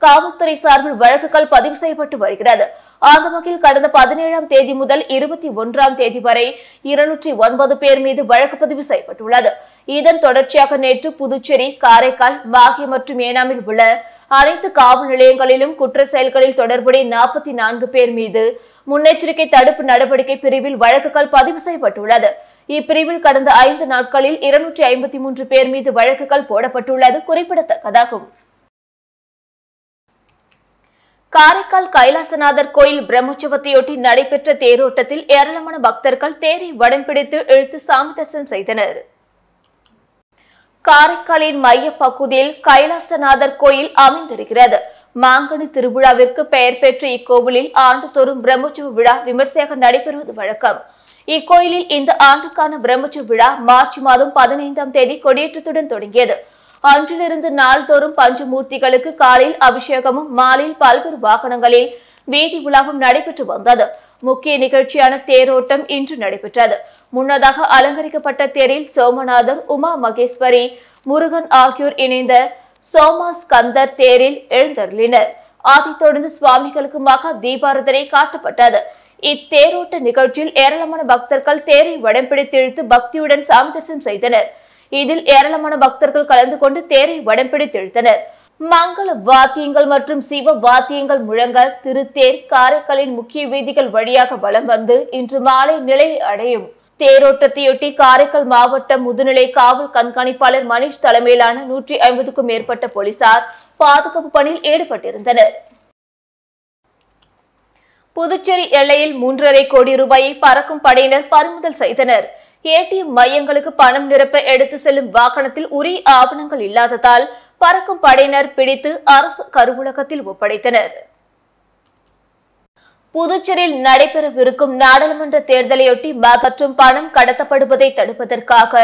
காவல்துறை சார்பில் வழக்குகள் பதிவு செய்யப்பட்டு வருகிறது. அந்த வகையில் கடந்த 17ஆம் தேதி முதல் 21ஆம் தேதி வரை 209 பேர் மீது வழக்கு பதிவு செய்யப்பட்டுள்ளது. இதன் தொடர்ச்சியாக நேற்று புதுச்சேரி, காரைக்கால், மாஹே மற்றும் ஏனாமில் உள்ள அனைத்து காவல் நிலையங்களிலும் குற்ற செயல்களில் தொடர்புடைய 44 பேர் மீது முன்னெச்சரிக்கை தடுப்பு நடவடிக்கை பிரிவில் வழக்குகள் பதிவு செய்யப்பட்டுள்ளது. இப்பிரிவில் கடந்த 5 நாட்களில் 253 பேர் மீது வழக்குகள் போடப்பட்டுள்ளது குறிப்பிடத்தக்கதாகும். காரைக்கால் கைலாசநாதர் கோயில் பிரம்மோற்சவத்தையொட்டி நடைபெற்ற தேரோட்டத்தில் ஏராளமான பக்தர்கள் தேரை வடம் பிடித்து இழுத்து சாமி தரிசனம் செய்தனர். காரைக்காலின் மைய பகுதியில் கைலாசநாதர் கோயில் அமைந்திருக்கிறது. மாங்கனி திருவிழாவிற்கு பெயர் பெற்ற இக்கோவிலில் ஆண்டுதோறும் பிரம்மோற்சவ விழா விமர்சையாக நடைபெறுவது வழக்கம். இக்கோயிலில் இந்த ஆண்டுக்கான பிரம்மோற்சவ விழா மார்ச் மாதம் 15ஆம் தேதி கொடியேற்றத்துடன் தொடங்கியது. அன்றிலிருந்து நாள்தோறும் பஞ்சமூர்த்திகளுக்கு காலையில் அபிஷேகமும் மாலையில் பல்வேறு வாகனங்களில் வீதி உலாவும் நடைபெற்று வந்தது. முக்கிய நிகழ்ச்சியான தேரோட்டம் இன்று நடைபெற்றது. முன்னதாக அலங்கரிக்கப்பட்ட தேரில் சோமநாதர், உமா மகேஸ்வரி, முருகன் ஆகியோர் இணைந்த சோமாஸ்கந்தர் தேரில் எழுந்தருளினர். அதைத் தொடர்ந்து சுவாமிகளுக்கு மகா தீபாராதனை காட்டப்பட்டது. இத்தேரோட்ட நிகழ்ச்சியில் ஏராளமான பக்தர்கள் தேரை வடம் பிடித்து இழுத்து பக்தியுடன் சாமி தரிசனம் செய்தனர். இதில் ஏராளமான பக்தர்கள் கலந்து கொண்டு தேரை வடம் பிடித்து இழுத்தனர். மங்கள வாத்தியங்கள் மற்றும் சிவ வாத்தியங்கள் முழங்க திருத்தேர் காரைக்காலின் முக்கிய வீதிகள் வழியாக வலம் வந்து இன்று மாலை நிலையை அடையும். தேரோட்டத்தையொட்டி காரைக்கால் மாவட்ட முதுநிலை காவல் கண்காணிப்பாளர் மணிஷ் தலைமையிலான 150க்கும் மேற்பட்ட போலீசார் பாதுகாப்பு பணியில் ஈடுபட்டிருந்தனர். புதுச்சேரி எல்லையில் 3.5 கோடி ரூபாயை பறக்கும் படையினர் பறிமுதல் செய்தனர். ஏடிஎம் மையங்களுக்கு பணம் நிரப்ப எடுத்து செல்லும் வாகனத்தில் உரிய ஆவணங்கள் இல்லாததால் பறக்கும் படையினர் பிடித்து அரசு கருவூலகத்தில் ஒப்படைத்தனர். புதுச்சேரியில் நடைபெறவிருக்கும் நாடாளுமன்ற தேர்தலையொட்டி மற்றும் பணம் கடத்தப்படுவதை தடுப்பதற்காக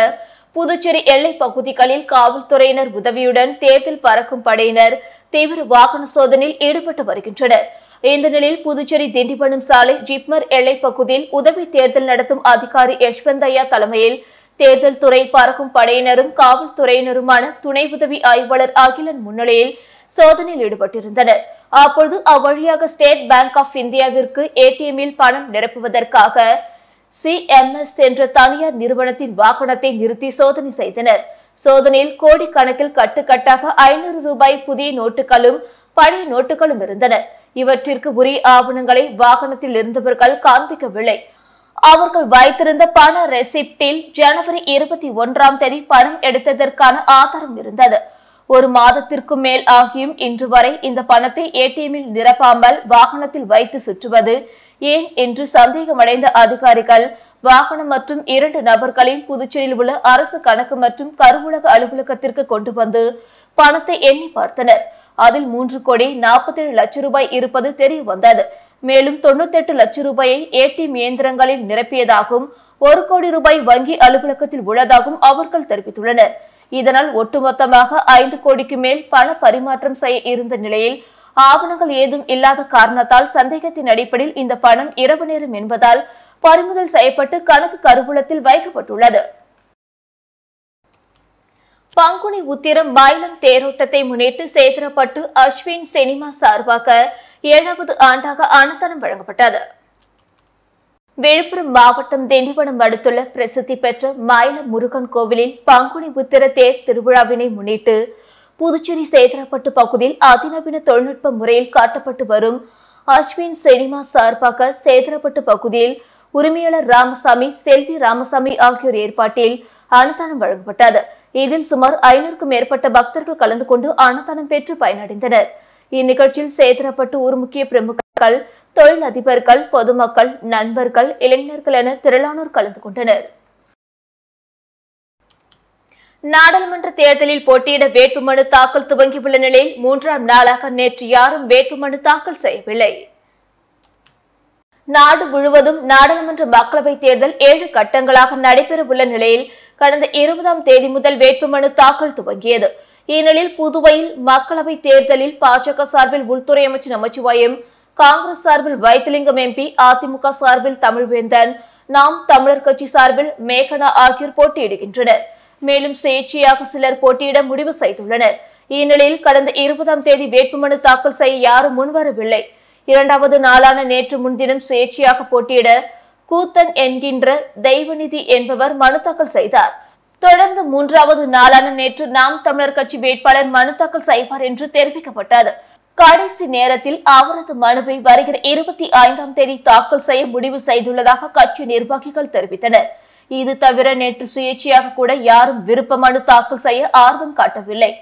புதுச்சேரி எல்லை பகுதிகளில் காவல்துறையினர் உதவியுடன் தேர்தல் பறக்கும் படையினர் தீவிர வாகன சோதனையில் ஈடுபட்டு வருகின்றனர். இந்த நிலையில் புதுச்சேரி திண்டிவனம் சாலை ஜிப்மர் எல்லை பகுதியில் உதவி தேர்தல் நடத்தும் அதிகாரி யஷ்வந்தையா தலைமையில் தேர்தல் துறை பறக்கும் படையினரும் காவல்துறையினருமான துணை உதவி ஆய்வாளர் அகிலன் முன்னிலையில் சோதனையில் ஈடுபட்டிருந்தனர். அப்பொழுது அவ்வழியாக ஸ்டேட் பேங்க் ஆப் இந்தியாவிற்கு ஏடிஎம்மில் பணம் நிரப்புவதற்காக சிஎம்எஸ் என்ற தனியார் நிறுவனத்தின் வாகனத்தை நிறுத்தி சோதனை செய்தனர். சோதனையில் கோடிக்கணக்கில் கட்டுக்கட்டாக 500 ரூபாய் புதிய நோட்டுகளும் பழைய நோட்டுகளும் இருந்தன. இவற்றிற்கு உரிய ஆவணங்களை வாகனத்தில் இருந்தவர்கள் காண்பிக்கவில்லை. அவர்கள் வைத்திருந்த பண ரெசிப்டில் ஜனவரி 21ஆம் தேதி பணம் எடுத்ததற்கான ஆதாரம் இருந்தது. 1 மாதத்திற்கு மேல் ஆகியும் இன்று வரை இந்த பணத்தை ஏடிஎம்மில் நிரப்பாமல் வாகனத்தில் வைத்து சுற்றுவது ஏன் என்று சந்தேகமடைந்த அதிகாரிகள் வாகனம் மற்றும் 2 நபர்களின் புதுச்சேரியில் உள்ள அரசு கணக்கு மற்றும் கருவூலக அலுவலகத்திற்கு கொண்டு வந்து பணத்தை எண்ணி பார்த்தனர். அதில் 3 கோடி 47 லட்சம் ரூபாய் இருப்பது தெரிய வந்தது. மேலும் 98 லட்சம் ரூபாயை ஏடிஎம் இயந்திரங்களில் நிரப்பியதாகவும் 1 கோடி ரூபாய் வங்கி அலுவலகத்தில் உள்ளதாகவும் அவர்கள் தெரிவித்துள்ளனர். இதனால் ஒட்டுமொத்தமாக 5 கோடிக்கு மேல் பண பரிமாற்றம் செய்ய இருந்த நிலையில் ஆவணங்கள் ஏதும் இல்லாத காரணத்தால் சந்தேகத்தின் அடிப்படையில் இந்த பணம் இரவு நேரம் என்பதால் பறிமுதல் செய்யப்பட்டு கணக்கு கருவூலத்தில் வைக்கப்பட்டுள்ளது. பங்குனி உத்திரம் மயிலம் தேரோட்டத்தை முன்னிட்டு சேத்திரப்பட்டு அஸ்வின் சினிமா சார்பாக 7வது ஆண்டாக அன்னதானம் வழங்கப்பட்டது. விழுப்புரம் மாவட்டம் திண்டிவனம் அடுத்துள்ள பிரசித்தி பெற்ற மயிலம் முருகன் கோவிலில் பங்குனி உத்திர தேர் திருவிழாவினை முன்னிட்டு புதுச்சேரி சேத்திரப்பட்டு பகுதியில் அதிநவீன தொழில்நுட்ப முறையில் காட்டப்பட்டு வரும் அஸ்வின் சினிமா சார்பாக சேத்திரப்பட்டு பகுதியில் உரிமையாளர் ராமசாமி, செல்வி ராமசாமி ஆகியோர் ஏற்பாட்டில் அன்னதானம் வழங்கப்பட்டது. இதில் சுமார் 500க்கும் மேற்பட்ட பக்தர்கள் கலந்து கொண்டு அன்னதானம் பெற்று பயனடைந்தனர். இந்நிகழ்ச்சியில் சேத்திரப்பட்டு ஊர் முக்கிய பிரமுகர்கள், தொழிலதிபர்கள், பொதுமக்கள், நண்பர்கள், இளைஞர்கள் என திரளானோர் கலந்து கொண்டனர். நாடாளுமன்ற தேர்தலில் போட்டியிட வேட்புமனு தாக்கல் துவங்கியுள்ள நிலையில் 3ஆம் நாளாக நேற்று யாரும் வேட்புமனு தாக்கல் செய்யவில்லை. நாடு முழுவதும் நாடாளுமன்ற மக்களவைத் தேர்தல் 7 கட்டங்களாக நடைபெறவுள்ள நிலையில் கடந்த 20ஆம் தேதி முதல் வேட்புமனு தாக்கல் துவங்கியது. இந்நிலையில் புதுவையில் மக்களவைத் தேர்தலில் பாஜக சார்பில் உள்துறை அமைச்சர் நமச்சிவாயம், காங்கிரஸ் சார்பில் வைத்திலிங்கம் எம்பி, அதிமுக சார்பில் தமிழ்வேந்தன், நாம் தமிழர் கட்சி சார்பில் மேகனா ஆகியோர் போட்டியிடுகின்றனர். மேலும் சுயேட்சையாக சிலர் போட்டியிட முடிவு செய்துள்ளனர். இந்நிலையில் கடந்த 20ஆம் தேதி வேட்புமனு தாக்கல் செய்ய யாரும் முன்வரவில்லை. 2வது நாளான நேற்று முன்தினம் சுயேட்சையாக போட்டியிட கூத்தன் என்கின்ற தெய்வநிதி என்பவர் மனு தாக்கல் செய்தார். தொடர்ந்து 3வது நாளான நேற்று நாம் தமிழர் கட்சி வேட்பாளர் மனு தாக்கல் செய்வார் என்று தெரிவிக்கப்பட்டது. கடைசி நேரத்தில் அவரது மனுவை வருகிற 25ஆம் தேதி தாக்கல் செய்ய முடிவு செய்துள்ளதாக கட்சி நிர்வாகிகள் தெரிவித்தனர். இது தவிர நேற்று சுயேட்சையாக கூட யாரும் விருப்ப மனு தாக்கல் செய்ய ஆர்வம் காட்டவில்லை.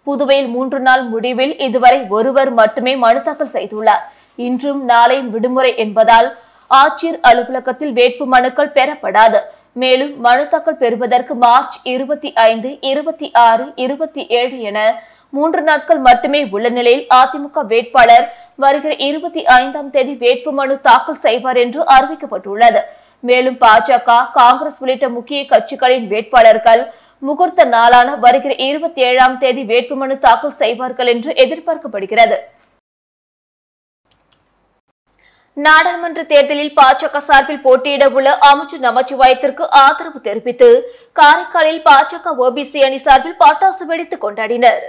புதுவையில் 3 நாள் முடிவில் இதுவரை ஒருவர் மட்டுமே மனு தாக்கல் செய்துள்ளார். இன்றும் நாளையும் விடுமுறை என்பதால் ஆட்சியர் அலுவலகத்தில் வேட்பு மனுக்கள் பெறப்படாது. மேலும் மனு தாக்கல் பெறுவதற்கு மார்ச் 25, 26, 27 என 3 நாட்கள் மட்டுமே உள்ள நிலையில் அதிமுக வேட்பாளர் வருகிற 25ஆம் தேதி வேட்புமனு தாக்கல் செய்வார் என்று அறிவிக்கப்பட்டுள்ளது. மேலும் பாஜக, காங்கிரஸ் உள்ளிட்ட முக்கிய கட்சிகளின் வேட்பாளர்கள் முகூர்த்த நாளான வருகிற 27ஆம் தேதி வேட்புமனு தாக்கல் செய்வார்கள் என்று எதிர்பார்க்கப்படுகிறது. நாடாளுமன்ற தேர்தலில் பாஜக சார்பில் போட்டியிட உள்ள அமைச்சர் நமச்சிவாயத்திற்கு ஆதரவு தெரிவித்து காரைக்காலில் பாஜக ஓபிசி அணி சார்பில் பட்டாசு வெடித்து கொண்டாடினர்.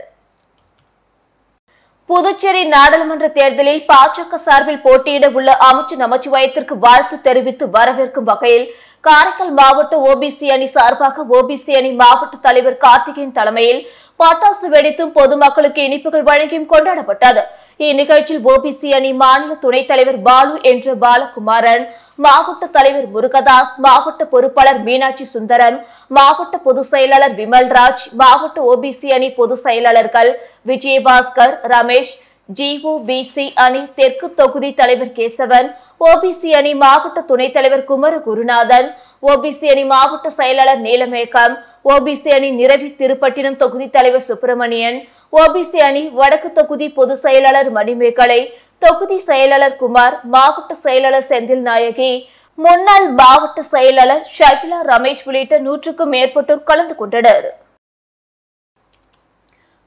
புதுச்சேரி நாடாளுமன்ற தேர்தலில் பாஜக சார்பில் போட்டியிட உள்ள அமைச்சர் நமச்சிவாயத்திற்கு வாழ்த்து தெரிவித்து வரவேற்கும் வகையில் காரைக்கால் மாவட்ட ஓபிசி அணி சார்பாக ஓபிசி அணி மாவட்ட தலைவர் கார்த்திகேயன் தலைமையில் பட்டாசு வெடித்தும் பொதுமக்களுக்கு இனிப்புகள் வழங்கியும் கொண்டாடப்பட்டது. இந்நிகழ்ச்சியில் ஓபிசி அணி மாநில துணைத் தலைவர் பாலு என்ற பாலகுமாரன், மாவட்ட தலைவர் முருகதாஸ், மாவட்ட பொறுப்பாளர் மீனாட்சி சுந்தரம், மாவட்ட பொதுச் செயலாளர் விமல்ராஜ், மாவட்ட ஓபிசி அணி பொதுச் செயலாளர்கள் விஜயபாஸ்கர், ரமேஷ், ஜிஓபிசி அணி தெற்கு தொகுதி தலைவர் கேசவன், ஓபிசி அணி மாவட்ட துணைத் தலைவர் குமர குருநாதன், ஓபிசி அணி மாவட்ட செயலாளர் நீலமேகம், ஓபிசி அணி நிரவி திருப்பட்டினம் தொகுதி தலைவர் சுப்பிரமணியன், ஓபிசி அணி வடக்கு தொகுதி பொதுச் செயலாளர் மணிமேகலை, தொகுதி செயலாளர் குமார், மாவட்ட செயலாளர் செந்தில் நாயகி, முன்னாள் மாவட்ட செயலாளர் ஷகிலா ரமேஷ் உள்ளிட்ட 100க்கும் மேற்பட்டோர் கலந்து கொண்டனர்.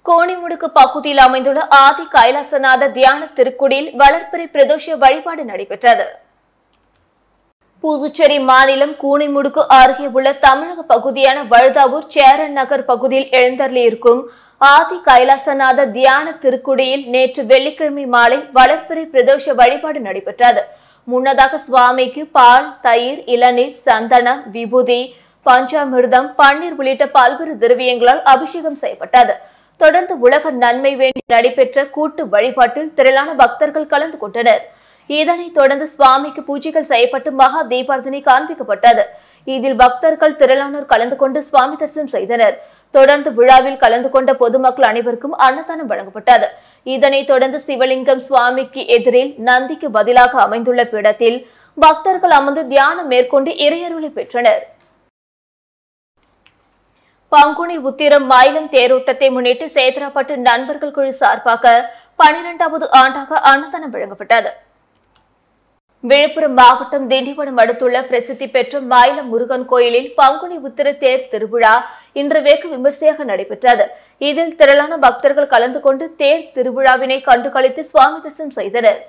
கோணிமுடுக்கு பகுதியில் அமைந்துள்ள ஆதி கைலாசநாத தியான திருக்குடியில் வளர்பிறை பிரதோஷ வழிபாடு நடைபெற்றது. புதுச்சேரி மாநிலம் கூனிமுடுக்கு அருகே உள்ள தமிழக பகுதியான வழுதாவூர் சேரன் நகர் பகுதியில் எழுந்தருளியிருக்கும் ஆதி கைலாசநாத தியான திருக்குடியில் நேற்று வெள்ளிக்கிழமை மாலை வளர்பிறை பிரதோஷ வழிபாடு நடைபெற்றது. முன்னதாக சுவாமிக்கு பால், தயிர், இளநீர், சந்தனம், விபூதி, பஞ்சாமிர்தம், பன்னீர் உள்ளிட்ட பல்வேறு திரவியங்களால் அபிஷேகம் செய்யப்பட்டது. தொடர்ந்து உலக நன்மை வேண்டி நடைபெற்ற கூட்டு வழிபாட்டில் திரளான பக்தர்கள் கலந்து கொண்டனர். இதனைத் தொடர்ந்து சுவாமிக்கு பூஜைகள் செய்யப்பட்டு மகா தீபாரதனை காண்பிக்கப்பட்டது. இதில் பக்தர்கள் திரளானோர் கலந்து கொண்டு சுவாமி தரிசனம் செய்தனர். தொடர்ந்து விழாவில் கலந்து கொண்ட பொதுமக்கள் அனைவருக்கும் அன்னதானம் வழங்கப்பட்டது. இதனைத் தொடர்ந்து சிவலிங்கம் சுவாமிக்கு எதிரில் நந்திக்கு பதிலாக அமைந்துள்ள பீடத்தில் பக்தர்கள் அமர்ந்து தியானம் மேற்கொண்டு இறையருளை பெற்றனர். பங்குனி உத்திரம் மயிலம் தேரோட்டத்தை முன்னிட்டு சேதராப்பட்டு நண்பர்கள் குழு சார்பாக 12வது ஆண்டாக அன்னதானம் வழங்கப்பட்டது. விழுப்புரம் மாவட்டம் திண்டிவனம் அடுத்துள்ள பிரசித்தி பெற்ற மயிலம் முருகன் கோயிலில் பங்குனி உத்திர தேர் திருவிழா இன்று வெகு விமர்சையாக நடைபெற்றது. இதில் திரளான பக்தர்கள் கலந்து கொண்டு தேர் திருவிழாவினை கண்டுகளித்து சுவாமி தரிசனம் செய்தனர்.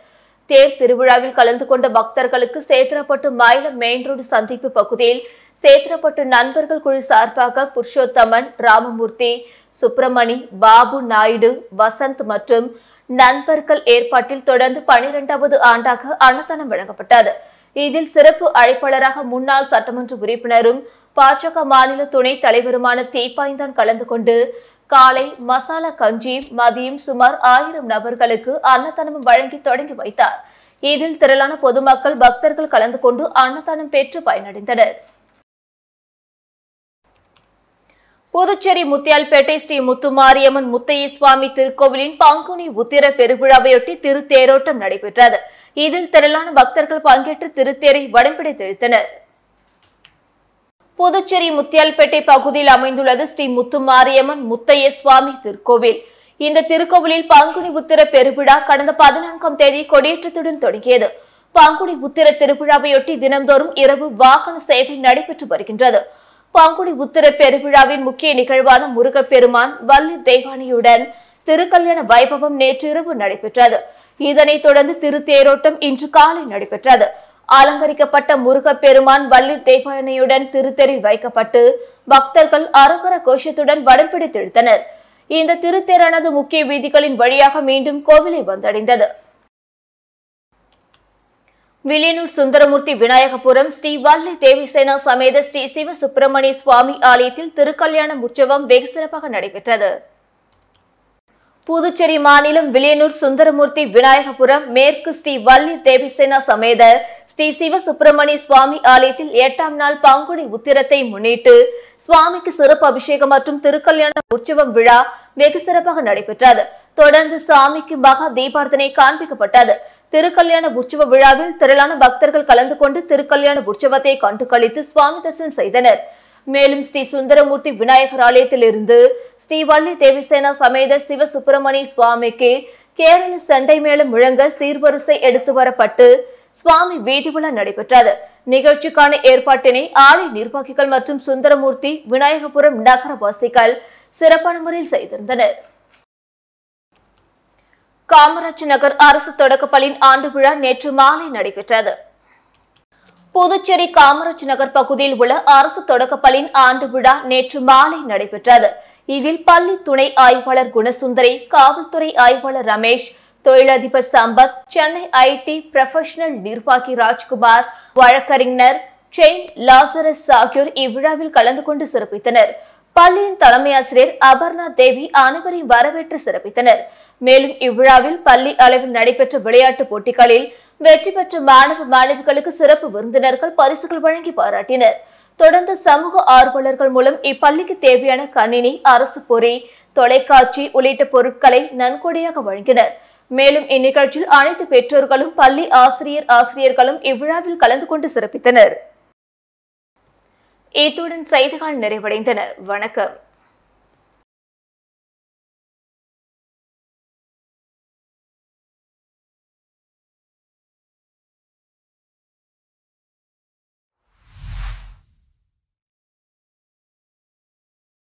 தேர் திருவிழாவில் கலந்து கொண்ட பக்தர்களுக்கு சேதராப்பட்டு மயிலம் மெயின் ரோடு சந்திப்பு பகுதியில் சேதராப்பட்டு நண்பர்கள் குழு சார்பாக புருஷோத்தமன், ராமமூர்த்தி, சுப்பிரமணி, பாபு நாயுடு, வசந்த் மற்றும் நண்பர்கள் ஏற்பாட்டில் தொடர்ந்து 12வது ஆண்டாக அன்னதானம் வழங்கப்பட்டது. இதில் சிறப்பு அழைப்பாளராக முன்னாள் சட்டமன்ற உறுப்பினரும் பாஜக மாநில துணைத் தலைவருமான தீப்பாய்ந்தான் கலந்து கொண்டு காலை மசாலா கஞ்சி, மதியம் சுமார் 1000 நபர்களுக்கு அன்னதானம் வழங்கி தொடங்கி வைத்தார். இதில் திரளான பொதுமக்கள், பக்தர்கள் கலந்து கொண்டு அன்னதானம் பெற்று பயனடைந்தனர். புதுச்சேரி முத்தியால்பேட்டை ஸ்ரீ முத்துமாரியம்மன் முத்தைய சுவாமி திருக்கோவிலின் பங்குனி உத்திர பெருவிழாவையொட்டி திருத்தேரோட்டம் நடைபெற்றது. இதில் திரளான பக்தர்கள் பங்கேற்று திருத்தேரை வடம்பிடித்து இழுத்தனர். புதுச்சேரி முத்தியால்பேட்டை பகுதியில் அமைந்துள்ளது ஸ்ரீ முத்துமாரியம்மன் முத்தைய சுவாமி திருக்கோவில். இந்த திருக்கோவிலில் பங்குனி உத்திர பெருவிழா கடந்த 14ஆம் தேதி கொடியேற்றத்துடன் தொடங்கியது. பங்குனி உத்திர திருவிழாவையொட்டி தினந்தோறும் இரவு வாகன சேவை நடைபெற்று வருகின்றது. பங்குனி உத்திர பெருவிழாவின் முக்கிய நிகழ்வான முருகப்பெருமான் வள்ளி தெய்வானையுடன் திருக்கல்யாண வைபவம் நேற்று இரவு நடைபெற்றது. இதனைத் தொடர்ந்து திருத்தேரோட்டம் இன்று காலை நடைபெற்றது. அலங்கரிக்கப்பட்ட முருகப்பெருமான் வள்ளி தெய்வானையுடன் திருத்தேரில் வைக்கப்பட்டு பக்தர்கள் அரகர கோஷத்துடன் வடம் பிடித்து இழுத்தனர். இந்த திருத்தேரானது முக்கிய வீதிகளின் வழியாக மீண்டும் கோவிலை வந்தடைந்தது. வில்லியனூர் சுந்தரமூர்த்தி விநாயகபுரம் ஸ்ரீ வள்ளி தேவிசேனா சமேத ஸ்ரீ சிவ சுப்பிரமணிய சுவாமி ஆலயத்தில் திருக்கல்யாண உற்சவம் வெகு சிறப்பாக நடைபெற்றது. புதுச்சேரி மாநிலம் வில்லியனூர் சுந்தரமூர்த்தி விநாயகபுரம் மேற்கு ஸ்ரீ வள்ளி தேவிசேனா சமேத ஸ்ரீ சிவசுப்பிரமணிய சுவாமி ஆலயத்தில் 8ஆம் நாள் பங்குனி உத்திரத்தை முன்னிட்டு சுவாமிக்கு சிறப்பு அபிஷேகம் மற்றும் திருக்கல்யாண உற்சவம் விழா வெகு சிறப்பாக நடைபெற்றது. தொடர்ந்து சாமிக்கு மகா தீபார்த்தனை காண்பிக்கப்பட்டது. திருக்கல்யாண உற்சவ விழாவில் திரளான பக்தர்கள் கலந்து கொண்டு திருக்கல்யாண உற்சவத்தை கண்டு கழித்து சுவாமி தரிசனம் செய்தனர். மேலும் ஸ்ரீ சுந்தரமூர்த்தி விநாயகர் ஆலயத்தில் இருந்து ஸ்ரீ வள்ளி தேவிசேனா சமேத சிவசுப்பிரமணிய சுவாமிக்கு கேரள சண்டை மேளம் முழங்க சீர்வரிசை எடுத்து வரப்பட்டு சுவாமி வீதி உலா நடைபெற்றது. நிகழ்ச்சிக்கான ஏற்பாட்டினை ஆலய நிர்வாகிகள் மற்றும் சுந்தரமூர்த்தி விநாயகபுரம் நகரவாசிகள் சிறப்பான முறையில் செய்திருந்தனர். காமராஜ் நகர் அரசு தொடக்கப்பள்ளியின் ஆண்டு விழா நேற்று மாலை நடைபெற்றது. புதுச்சேரி காமராஜ் நகர் பகுதியில் உள்ள அரசு தொடக்கப்பள்ளியின் ஆண்டு விழா நேற்று மாலை நடைபெற்றது. இதில் பள்ளி துணை ஆய்வாளர் குணசுந்தரி, காவல்துறை ஆய்வாளர் ரமேஷ், தொழிலதிபர் சம்பத், சென்னை ஐடி ப்ரொஃபஷனல் நிர்வாகி ராஜ்குமார், வழக்கறிஞர் செயின் லாசரஸ் ஆகியோர் இவ்விழாவில் கலந்து கொண்டு சிறப்பித்தனர். பள்ளியின் தலைமை ஆசிரியர் அபர்ணா தேவி அனைவரையும் வரவேற்று சிறப்பித்தனர். மேலும் இவ்விழாவில் பள்ளி அளவில் நடைபெற்ற விளையாட்டுப் போட்டிகளில் வெற்றி பெற்ற மாணவ மாணவிகளுக்கு சிறப்பு விருந்தினர்கள் பரிசுகள் வழங்கி பாராட்டினர். தொடர்ந்து சமூக ஆர்வலர்கள் மூலம் இப்பள்ளிக்கு தேவையான கணினி, அரசு பொறி, தொலைக்காட்சி உள்ளிட்ட பொருட்களை நன்கொடையாக வழங்கினர். மேலும் இந்நிகழ்ச்சியில் அனைத்து பெற்றோர்களும் பள்ளி ஆசிரியர்களும் இவ்விழாவில் கலந்து கொண்டு சிறப்பித்தனர். இத்துடன் செய்திகள் நிறைவடைந்தன. வணக்கம்.